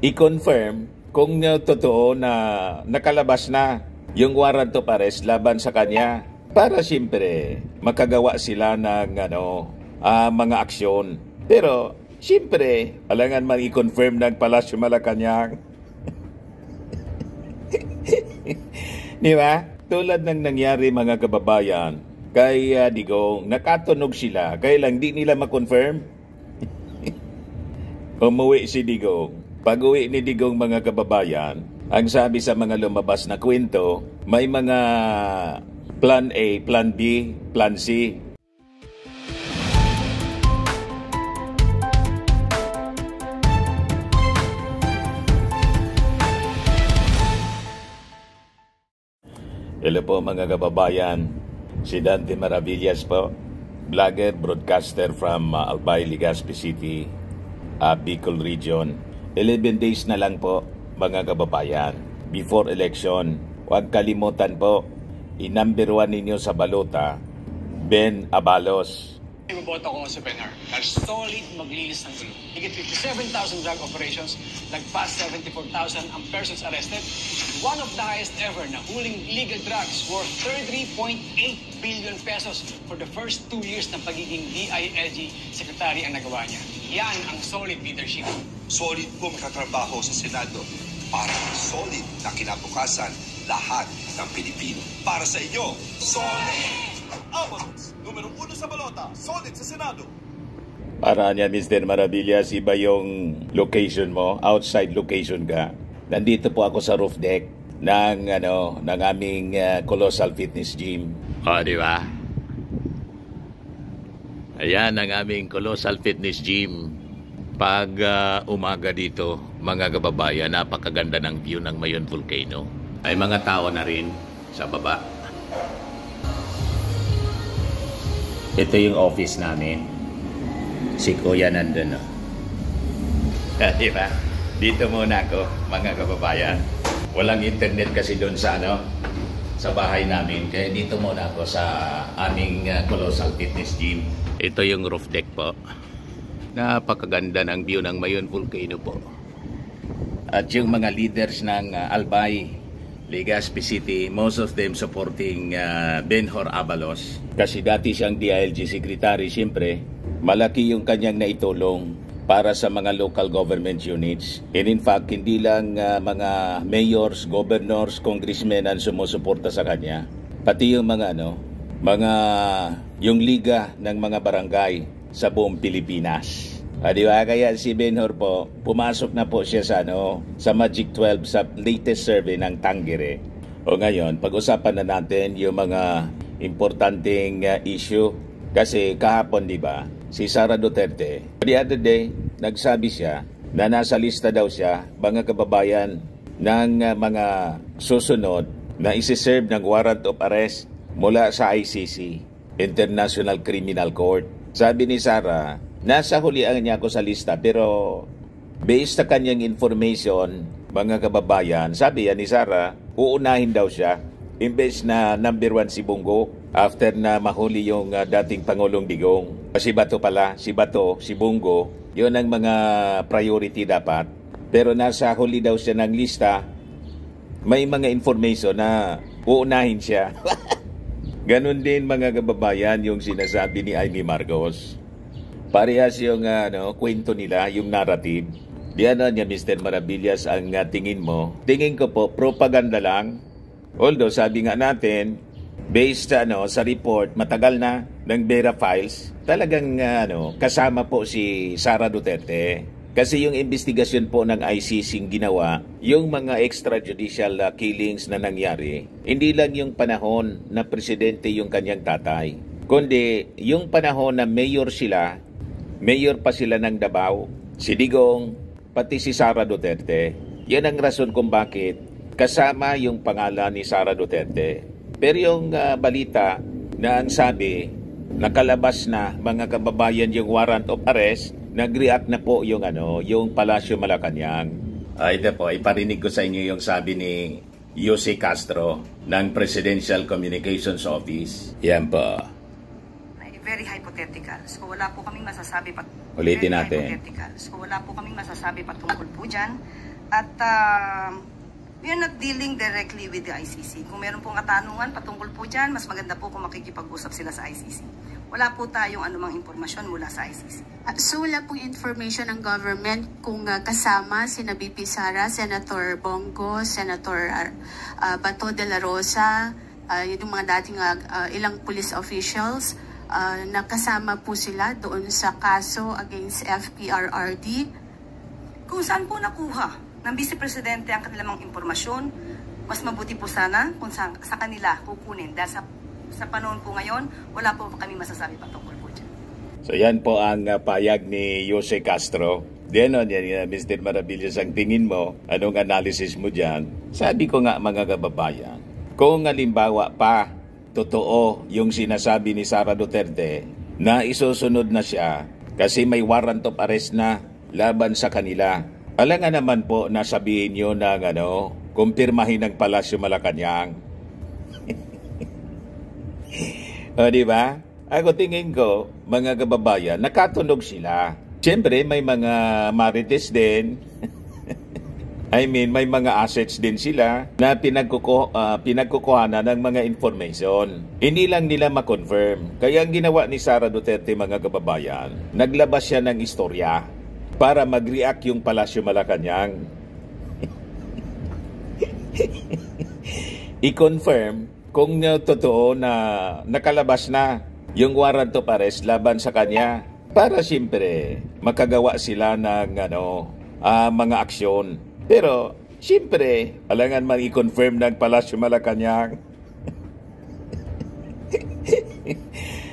i-confirm kung totoo na nakalabas na yung warrant of arrest laban sa kanya para siyempre makagawa sila ng mga aksyon. Pero siyempre, alangan man i-confirm ng Palasyo Malacanang. Di ba? Tulad ng nangyari mga kababayan kay Digong, nakatunog sila, kaya lang di nila ma-confirm. Umuwi si Digong. Pag-uwi ni Digong mga kababayan, ang sabi sa mga lumabas na kwento, may mga plan A, plan B, plan C. Hello po mga kababayan, si Dante Maravillas po, vlogger, broadcaster from Albay, Legazpi City, Bicol Region. 11 days na lang po mga kababayan before election. Huwag kalimutan po, i-number 1 ninyo sa balota, Ben Abalos. Iboboto ko sa Benar. Solid maglilis ng gulo. Higit 57,000 drug operations, lagpas 74,000 ang persons arrested. One of the highest ever na huling illegal drugs worth 33.8 billion pesos for the first 2 years ng pagiging DILG Secretary ang nagawa niya. Yan ang solid leadership. Solid po makatrabaho sa Senado para solid na kinabukasan lahat ng Pilipino. Para sa inyo, solid! Abalos, numero 1 sa balota, solid sa Senado. Para niya, Mr. Maravillas, iba yung location mo, outside location ka. Nandito po ako sa roof deck ng aming Colossal Fitness Gym. Di ba? Ayan ang aming Colossal Fitness Gym. Pag umaga dito, mga kababayan, napakaganda ng view ng Mayon Volcano. Ay mga tao na rin sa baba. Ito yung office namin. Si Kuya nandun, no? Diba? Dito muna ako, mga kababayan. Walang internet kasi doon sa sa bahay namin. Kaya dito muna ako sa aming Colossal Fitness Gym. Ito yung roof deck po. Napakaganda ng view ng Mayon Volcano po. At yung mga leaders ng Albay, Legazpi City, most of them supporting Benhur Abalos. Kasi dati siyang DILG Secretary, siyempre, malaki yung kanyang naitulong para sa mga local government units. And in fact, hindi lang mga mayors, governors, congressmen ang sumusuporta sa kanya. Pati yung yung liga ng mga barangay sa buong Pilipinas. Di ba? Kaya si Benhur po, pumasok na po siya sa Magic 12 sa latest survey ng Tangere. O ngayon, pag-usapan na natin yung mga importanteng issue. Kasi kahapon, di ba, si Sara Duterte, the other day, nagsabi siya na nasa lista daw siya, mga kababayan, ng mga susunod na isi-serve ng warrant of arrest mula sa ICC, International Criminal Court. Sabi ni Sara, nasa hulian niya ako sa lista, pero based sa kanyang information, mga kababayan, sabi yan ni Sara, uunahin daw siya. Imbes na number 1 si Bongo, after na mahuli yung dating Pangulong Digong. Si Bato pala, si Bongo, yun ang mga priority dapat. Pero nasa huli daw siya ng lista, may mga information na uunahin siya. Ganon din mga kababayan yung sinasabi ni Amy Marcos. Parehas yung kwento nila, yung narrative. Diyan niya, Mr. Maravillas, ang tingin mo. Tingin ko po, propaganda lang. Although sabi nga natin, based sa report, matagal na ng Vera Files, talagang kasama po si Sara Duterte. Kasi yung investigasyon po ng ICC ginawa, yung mga extrajudicial killings na nangyari, hindi lang yung panahon na presidente yung kanyang tatay, kundi yung panahon na mayor pa sila ng Davao, si Digong, pati si Sara Duterte. Yan ang rason kung bakit kasama yung pangalan ni Sara Duterte. Pero yung balita na ang sabi, nakalabas na mga kababayan yung warrant of arrest, nag-react na po yung Palasyo Malacanang. Ito po, iparinig ko sa inyo yung sabi ni Jose Castro ng Presidential Communications Office. Yan po. May very hypothetical. So wala po kaming masasabi Ulitin very natin. hypothetical. So wala po kaming masasabi patungkol po dyan. At we are not dealing directly with the ICC. Kung meron pong katanungan patungkol po dyan, mas maganda po kung makikipag-usap sila sa ICC. Wala po tayong anumang impormasyon mula sa ICC. So wala pong information ng government kung kasama sina BP Sara, Senator Bongo, Senator Bato de la Rosa, yung mga dating ilang police officials, nakasama po sila doon sa kaso against FPRRD. Kung saan po nakuha ng Vice Presidente ang kanilang impormasyon, mas mabuti po sana kung sa kanila kukunin. Dahil sa panahon po ngayon, wala po kami masasabi patungkol po dyan. So yan po ang payag ni Jose Castro. Diyan Mr. Maravillas, ang tingin mo, anong analysis mo dyan? Sabi ko nga mga kababayan, kung halimbawa pa totoo yung sinasabi ni Sara Duterte na isusunod na siya kasi may warrant of arrest na laban sa kanila. Alangan naman po na sabihin nyo na kumpirmahin ng Palasyo Malacanang. O diba? Ako tingin ko, mga kababayan, nakatunog sila. Siyempre, may mga marites din. May mga assets din sila na pinagkukuhanan ng mga information. Hindi lang nila ma-confirm. Kaya ang ginawa ni Sara Duterte, mga kababayan, naglabas siya ng istorya para mag-react yung Palasyo Malacanang. I-confirm kung totoo na nakalabas na yung warrant of arrest laban sa kanya para siyempre makagawa sila ng mga aksyon. Pero siyempre, alangan man i-confirm ng Palasyo Malacanang.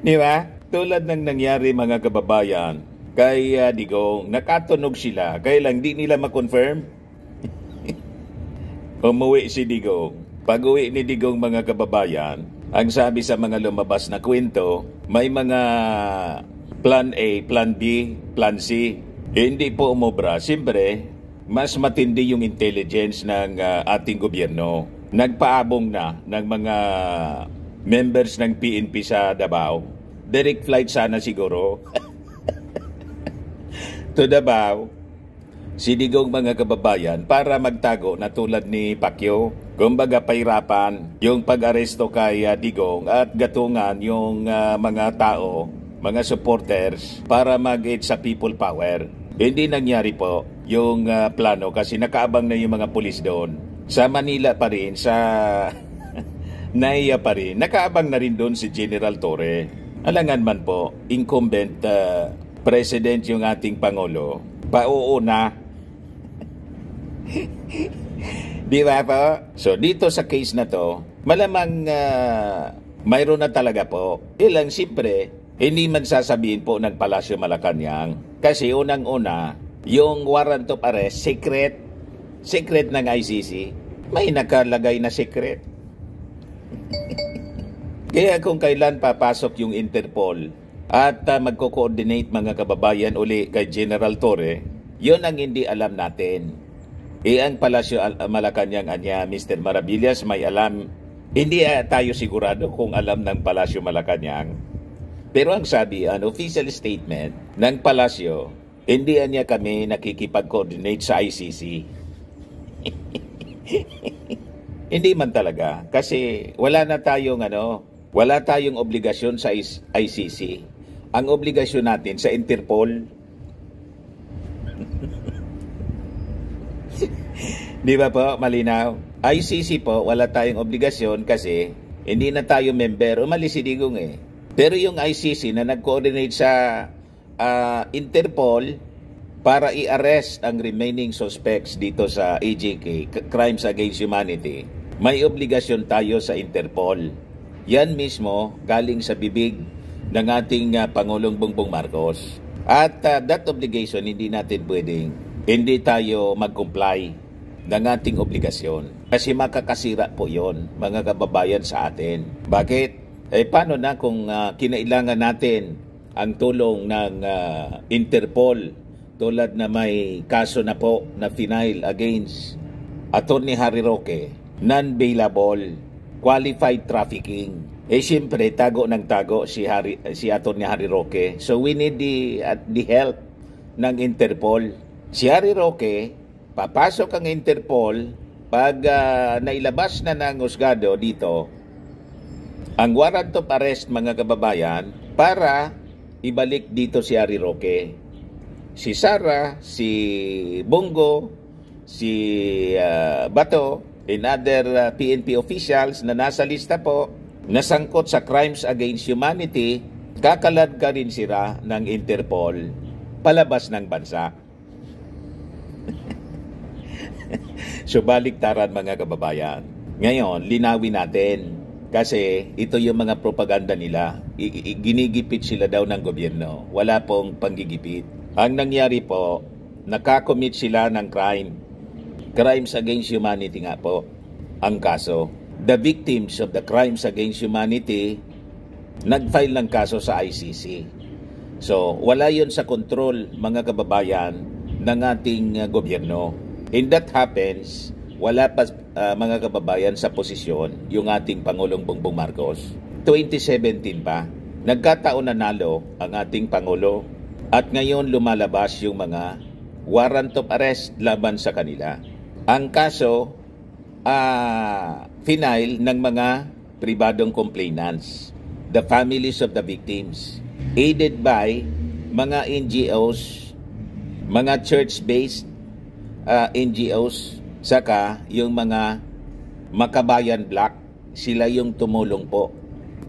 Di ba? Tulad ng nangyari, mga kababayan, kay Digong, nakatunog sila, kaya lang di nila ma-confirm. Umuwi si Digong. Pag-uwi ni Digong, mga kababayan, ang sabi sa mga lumabas na kwento, may mga plan A, plan B, plan C. Hindi po umobra. Siyempre, mas matindi yung intelligence ng ating gobyerno. Nagpaabong na ng mga members ng PNP sa Davao. Direct flight sana siguro. To Davao, si Digong, mga kababayan, para magtago na tulad ni Pacquiao. Kumbaga pahirapan yung pag-aresto kay Digong at gatungan yung mga tao, mga supporters para mag-aid sa people power. Hindi nangyari po yung plano kasi nakaabang na yung mga pulis doon. Sa Manila pa rin, sa Naiya pa rin, nakaabang na rin doon si General Torre. Alangan man po, incumbent president yung ating Pangulo, pauuna. Di ba po? So dito sa case na to, malamang mayroon na talaga po. Ilang siyempre, hindi man sasabihin po ng Palasyo Malacanang. Kasi unang-una, yung warrant of arrest, secret ng ICC, may nakalagay na secret. Kaya kung kailan papasok yung Interpol at magko-coordinate, mga kababayan, uli kay General Torre, yun ang hindi alam natin. Ang Palasyo Malacanang anya, Mr. Maravillas, may alam. Hindi tayo sigurado kung alam ng Palasyo Malacanang. Pero ang sabi, an official statement ng Palasyo, hindi niya kami nakikipag-coordinate sa ICC. Hindi man talaga. Kasi wala tayong obligasyon sa ICC. Ang obligasyon natin sa Interpol. Di ba po, malinaw? ICC po, wala tayong obligasyon kasi hindi na tayo member. Umalis si Digong eh. Pero yung ICC na nag-coordinate sa Interpol para i-arrest ang remaining suspects dito sa AJK, Crimes Against Humanity, may obligasyon tayo sa Interpol. Yan mismo galing sa bibig ng ating Pangulong Bongbong Marcos. At that obligation, hindi tayo mag-comply ng ating obligasyon. Kasi makakasira po yon, mga kababayan, sa atin. Bakit? Paano na kung kinailangan natin ang tulong ng Interpol tulad na may kaso na po na final against Attorney Harry Roque, non-bailable, qualified trafficking. Siyempre, tago ng tago si Atty. Harry Roque. So we need the help ng Interpol. Si Harry Roque, papasok ang Interpol pag nailabas na ng husgado dito ang warrant of arrest, mga kababayan, para ibalik dito si Harry Roque. Si Sara, si Bongo, si Bato, and other PNP officials na nasa lista po, nasangkot sa crimes against humanity, kakalad ka rin sila ng Interpol palabas ng bansa. So baliktaran, mga kababayan. Ngayon, linawin natin. Kasi ito yung mga propaganda nila. Ginigipit sila daw ng gobyerno. Wala pong panggigipit. Ang nangyari po, nakakommit sila ng crime. Crimes against humanity nga po ang kaso. The victims of the crimes against humanity nag-file ng kaso sa ICC. So, wala yun sa kontrol, mga kababayan, ng ating gobyerno. And that happens, wala pa, mga kababayan, sa posisyon yung ating Pangulong Bongbong Marcos. 2017 pa, nagkataon na nalo ang ating Pangulo at ngayon lumalabas yung mga warrant of arrest laban sa kanila. Ang kaso, final ng mga pribadong complainants, the families of the victims, aided by mga NGOs, mga church-based NGOs, saka yung mga Makabayan Black, sila yung tumulong po.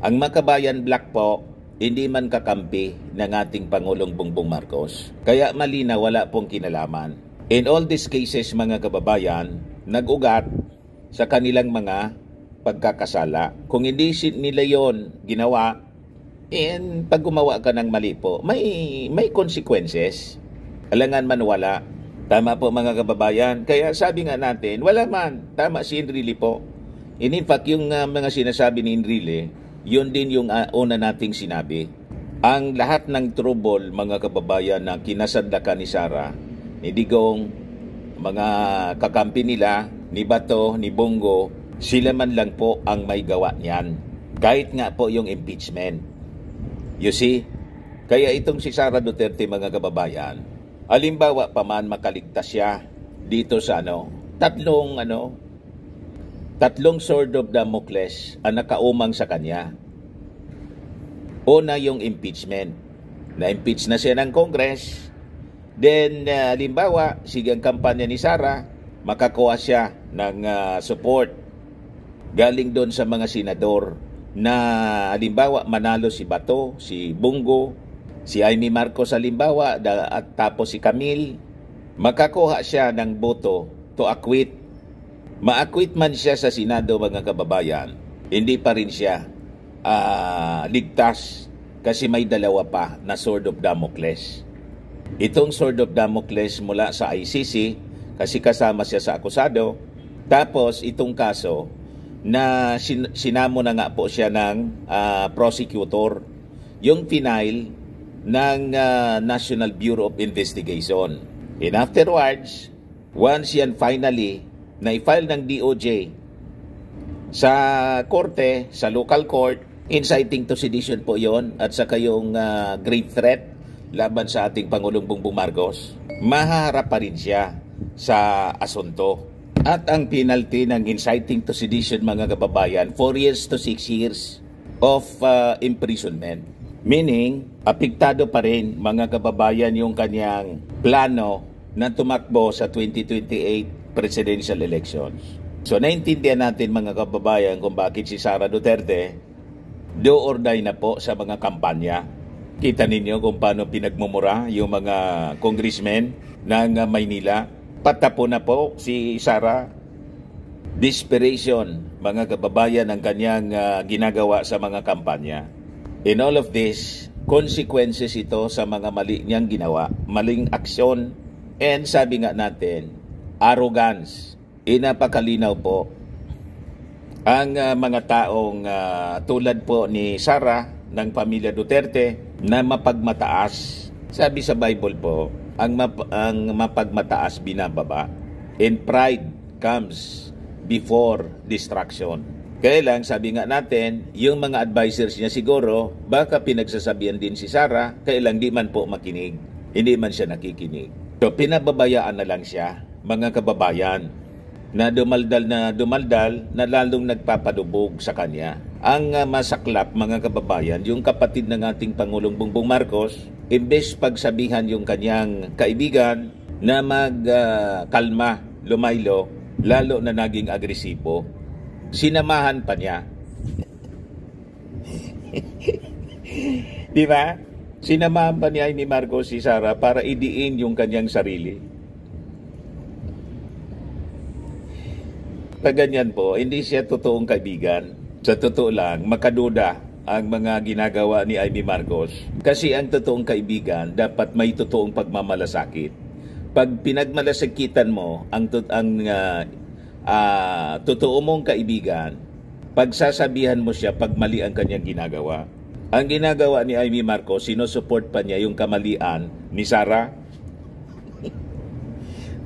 Ang Makabayan Black po, hindi man kakampi ng ating Pangulong Bongbong Marcos. Kaya malinaw, wala pong kinalaman. In all these cases, mga kababayan, nag-ugat sa kanilang mga pagkakasala. Kung hindi nila yon ginawa, and pag gumawa ka ng mali po, may consequences. Alangan man wala. Tama po, mga kababayan. Kaya sabi nga natin, wala man. Tama si Enrile po. And in fact, yung mga sinasabi ni Enrile, yun din yung una nating sinabi. Ang lahat ng trouble, mga kababayan, na kinasadlakan ni Sara, ni Digong, mga kakampi nila, ni Bato, ni Bongo, sila man lang po ang may gawa niyan. Kahit nga po yung impeachment. You see? Kaya itong si Sara Duterte, mga kababayan, halimbawa pa man makaligtas siya dito sa tatlong sword of Damocles ang nakaumang sa kanya. Una yung impeachment. Na-impeach na siya ng Congress. Then, halimbawa, sige ang kampanya ni Sara, makakuha siya ng support galing doon sa mga senador na halimbawa manalo si Bato, si Bongo, si Amy Marcos halimbawa, at tapos si Camille, makakuha siya ng boto to acquit. Ma-acquit man siya sa Senado, mga kababayan, hindi pa rin siya ligtas kasi may dalawa pa na sword of Damocles. Itong sword of Damocles mula sa ICC kasi kasama siya sa akusado. Tapos itong kaso na sinamo na nga po siya ng prosecutor, yung final ng National Bureau of Investigation. And afterwards, once yan finally na-file ng DOJ sa korte, sa local court, inciting to sedition po yon at saka yung grave threat laban sa ating Pangulong Bongbong Marcos, mahaharap pa rin siya sa asunto. At ang penalty ng inciting to sedition, mga kababayan, 4 years to 6 years of imprisonment. Meaning, apektado pa rin, mga kababayan, yung kanyang plano na tumakbo sa 2028 presidential elections. So, naintindihan natin, mga kababayan, kung bakit si Sara Duterte do or die na po sa mga kampanya. Kita ninyo kung paano pinagmumura yung mga congressmen ng Maynila. Patapo na po si Sara. Desperation, mga kababayan, ang kanyang ginagawa sa mga kampanya. In all of this, consequences ito sa mga mali niyang ginawa, maling aksyon, and sabi nga natin, arrogance. Napakalinaw po ang mga taong tulad po ni Sara ng pamilya Duterte na mapagmataas. Sabi sa Bible po, ang mapagmataas binababa, and pride comes before destruction. Kaya lang, sabi nga natin, yung mga advisors niya siguro, baka pinagsasabihan din si Sara, kaya lang di man po makinig. Hindi man siya nakikinig. So, pinababayaan na lang siya, mga kababayan, na dumaldal na lalong nagpapadubog sa kanya. Ang masaklap, mga kababayan, yung kapatid ng ating Pangulong Bongbong Marcos, imbes pagsabihan yung kanyang kaibigan na magkalma, lumaylo, lalo na naging agresibo. Sinamahan pa niya. Di ba? Sinamahan pa niya ni Marcos si Sara para idiin yung kanyang sarili. Pag ganyan po, hindi siya totoong kaibigan. Sa totoo lang, makaduda ang mga ginagawa ni Amy Marcos. Kasi ang totoong kaibigan, dapat may totoong pagmamalasakit. Pag pinagmalasakitan mo ang totoo mong kaibigan, pagsasabihan mo siya pag mali ang kanyang ginagawa. Ang ginagawa ni Amy Marcos, sinusupport pa niya yung kamalian ni Sara.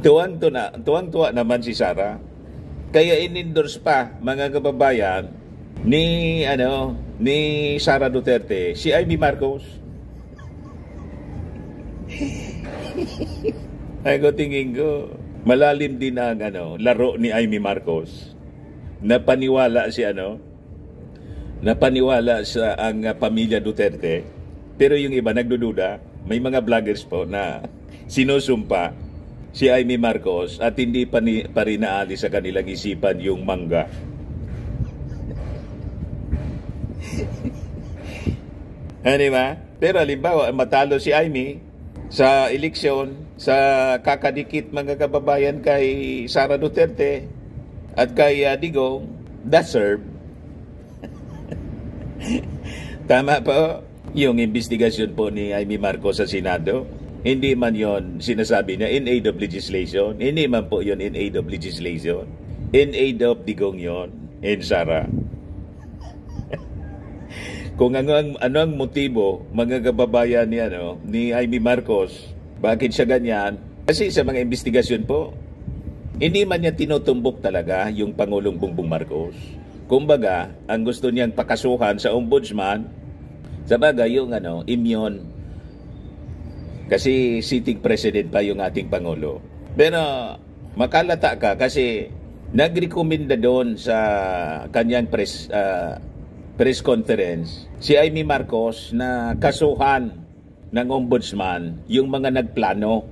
Tuwang-tuwa naman si Sara. Kaya in-endorse pa, mga kababayan, ni Sara Duterte, si Amy Marcos. Ay ko tingin ko, malalim din ang laro ni Amy Marcos. Napaniwala sa ang pamilya Duterte. Pero yung iba nagdududa. May mga vloggers po na sinusumpa si Amy Marcos at hindi pa rin naalis sa kanilang isipan yung mangga. Diba? Pero halimbawa, matalo si Amy sa eleksyon, sa kakadikit mga kababayan kay Sara Duterte at kay Digong, that's served. Tama po yung investigasyon po ni Amy Marcos sa Senado. Hindi man yon sinasabi niya in aid of legislation. Hindi man po yon in aid of legislation. In aid of Digong yon and Sara. Kung ano ang motibo, mga kababayan ni Amy Marcos, bakit siya ganyan? Kasi sa mga investigasyon po, hindi man niya tinutumbok talaga yung Pangulong Bongbong Marcos. Kumbaga, ang gusto niyang pakasuhan sa ombudsman, sa bagay yung immune. Kasi sitting president pa yung ating Pangulo. Pero makalata ka kasi nagrekomenda doon sa kanyang press conference si Amy Marcos na kasuhan ng ombudsman yung mga nagplano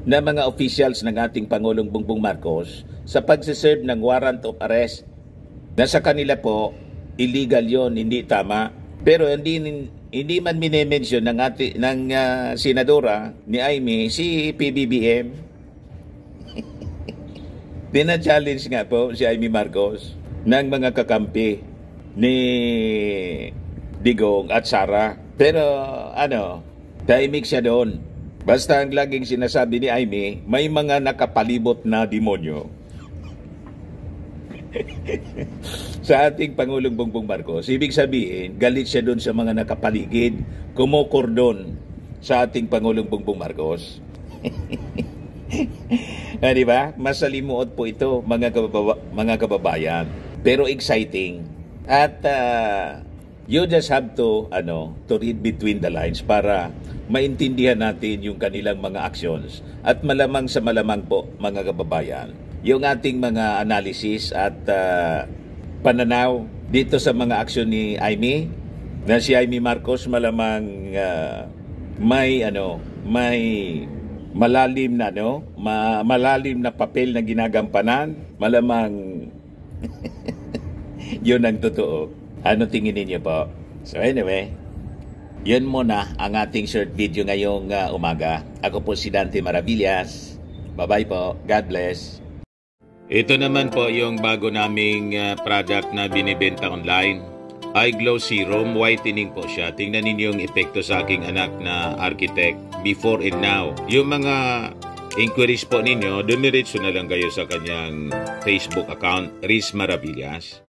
na mga officials ng ating Pangulong Bongbong Marcos sa pagsiserve ng warrant of arrest na sa kanila po illegal yon, hindi tama. Pero hindi man minimension ng senadora ni Amy si PBBM. Dina-challenge nga po si Amy Marcos ng mga kakampi ni Digong at Sara. Pero tahimik siya doon. Basta ang laging sinasabi ni Amy, may mga nakapalibot na demonyo sa ating Pangulong Bongbong Marcos. Ibig sabihin, galit siya doon sa mga nakapaligid, kumukordon sa ating Pangulong Bongbong Marcos. Di ba? Masalimuot po ito, mga kababayan. Pero exciting. At you just have to read between the lines para maintindihan natin yung kanilang mga actions. At malamang sa malamang po, mga kababayan, yung ating mga analysis at pananaw dito sa mga aksyon ni Amy, na si Amy Marcos malamang may malalim na papel na ginagampanan, malamang yun ang totoo. Ano tingin ninyo po? So anyway, yun muna ang ating short video ngayong umaga. Ako po si Dante Maravillas. Bye-bye po. God bless. Ito naman po yung bago naming product na binibenta online. iGlow Serum Whitening po siya. Tingnan ninyo yung epekto sa aking anak na architect before and now. Yung mga inquiries po ninyo, dumiretso na lang kayo sa kanyang Facebook account, Riz Maravillas.